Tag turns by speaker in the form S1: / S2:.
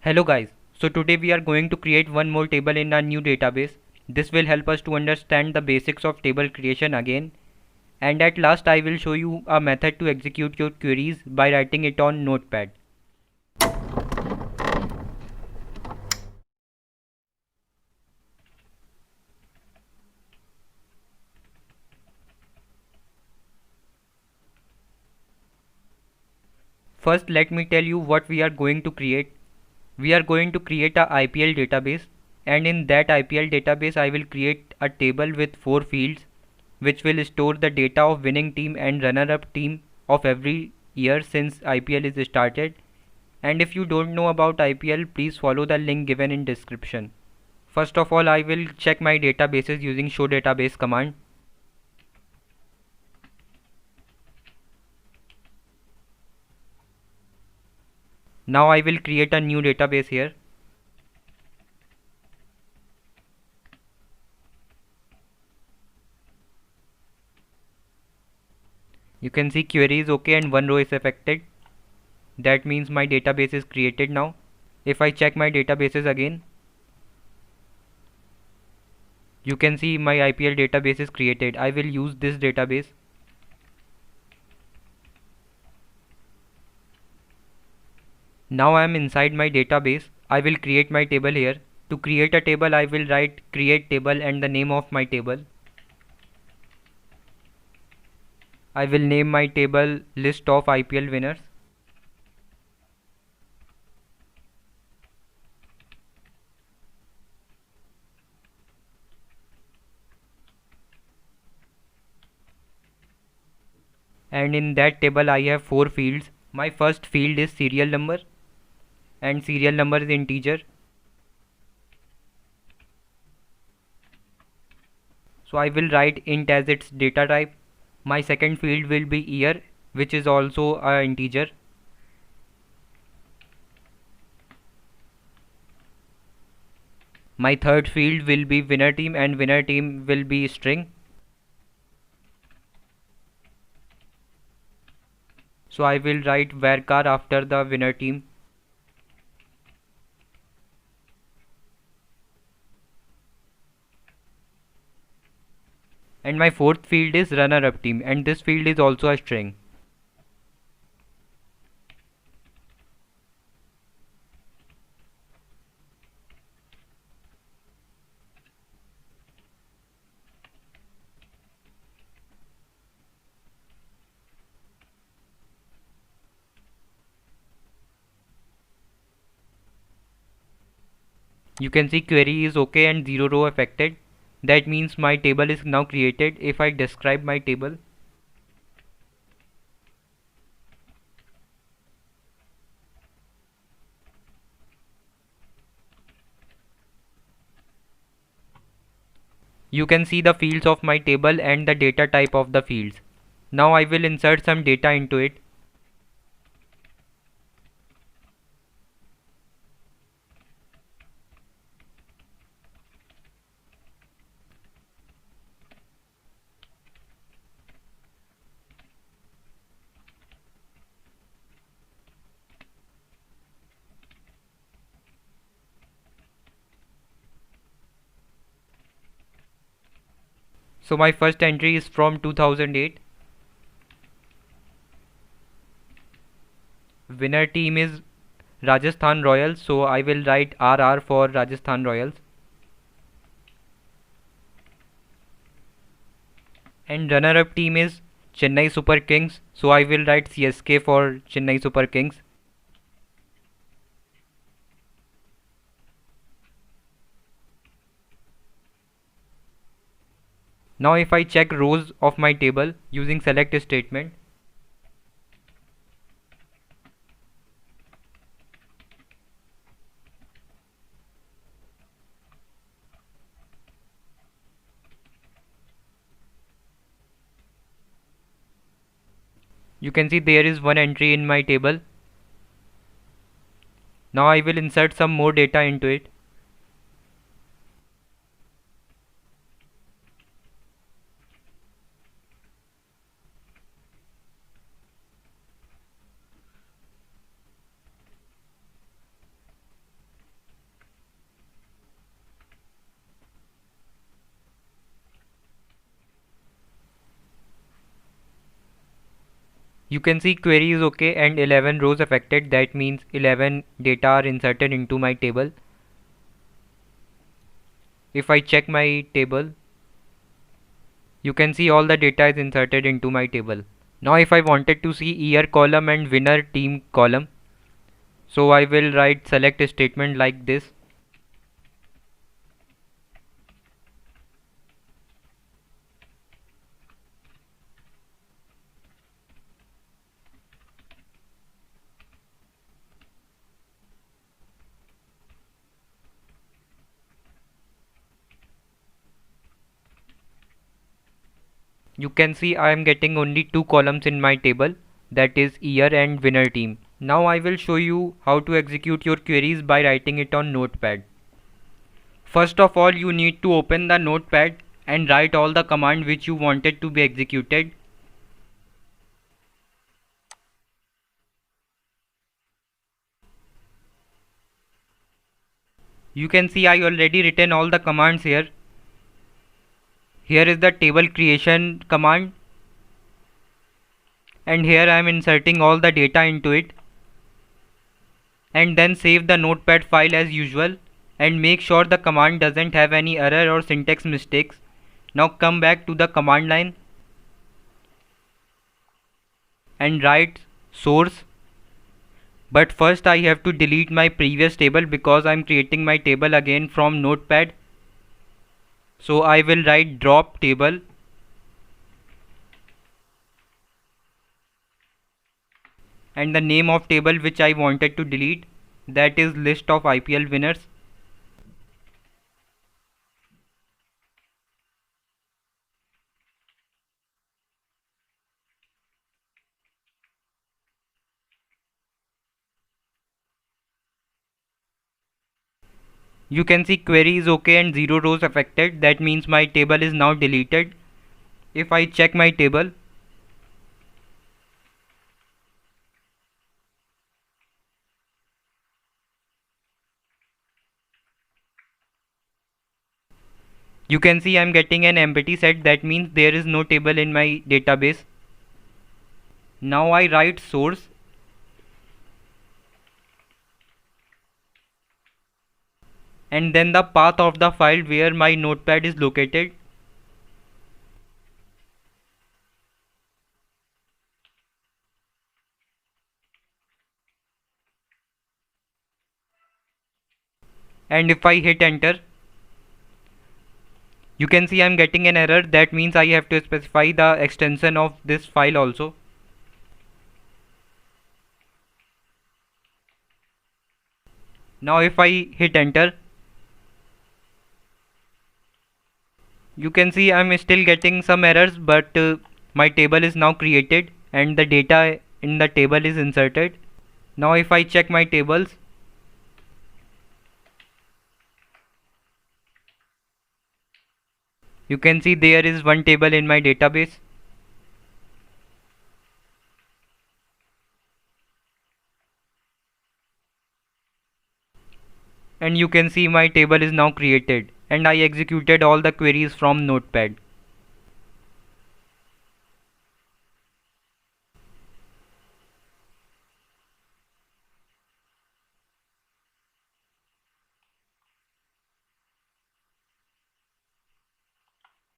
S1: Hello guys, so today we are going to create one more table in our new database. This will help us to understand the basics of table creation again. And at last I will show you a method to execute your queries by writing it on Notepad. First let me tell you what we are going to create. We are going to create a IPL database, and in that IPL database I will create a table with 4 fields which will store the data of winning team and runner-up team of every year since IPL is started. And if you don't know about IPL, please follow the link given in description. First of all, I will check my databases using show database command. Now I will create a new database here. You can see query is okay and one row is affected. That means my database is created now. If I check my databases again, you can see my IPL database is created. I will use this database. Now I am inside my database. I will create my table here. To create a table, I will write create table and the name of my table. I will name my table list of IPL winners. And in that table I have 4 fields. My first field is serial number, and serial number is integer. So I will write int as its data type. My second field will be year, which is also a integer. My third field will be winner team, and winner team will be string. So I will write varchar after the winner team. And my fourth field is runner up team, and this field is also a string. You can see query is okay and 0 row affected. That means my table is now created. If I describe my table, you can see the fields of my table and the data type of the fields. Now I will insert some data into it. So my first entry is from 2008. Winner team is Rajasthan Royals, so I will write RR for Rajasthan Royals. And runner up team is Chennai Super Kings, so I will write CSK for Chennai Super Kings. Now if I check rows of my table using select statement, you can see there is one entry in my table. Now I will insert some more data into it. You can see query is okay and 11 rows affected. That means 11 data are inserted into my table. If I check my table, you can see all the data is inserted into my table. Now if I wanted to see year column and winner team column, so I will write select statement like this. You can see I am getting only two columns in my table, that is year and winner team. Now I will show you how to execute your queries by writing it on Notepad. First of all, you need to open the Notepad and write all the command which you wanted to be executed. You can see I already written all the commands here. Here is the table creation command, and here I am inserting all the data into it, and then save the Notepad file as usual and make sure the command doesn't have any error or syntax mistakes. Now come back to the command line and write source, but first I have to delete my previous table because I am creating my table again from Notepad. So I will write drop table and the name of table which I wanted to delete, that is list of IPL winners. You can see query is okay and 0 rows affected. That means my table is now deleted. If I check my table, you can see I am getting an empty set. That means there is no table in my database. Now I write source and then the path of the file where my notepad is located. And if I hit enter, you can see I am getting an error. That means I have to specify the extension of this file also. Now if I hit enter, you can see I'm still getting some errors, but my table is now created and the data in the table is inserted. Now if I check my tables, you can see there is one table in my database. And you can see my table is now created and I executed all the queries from Notepad.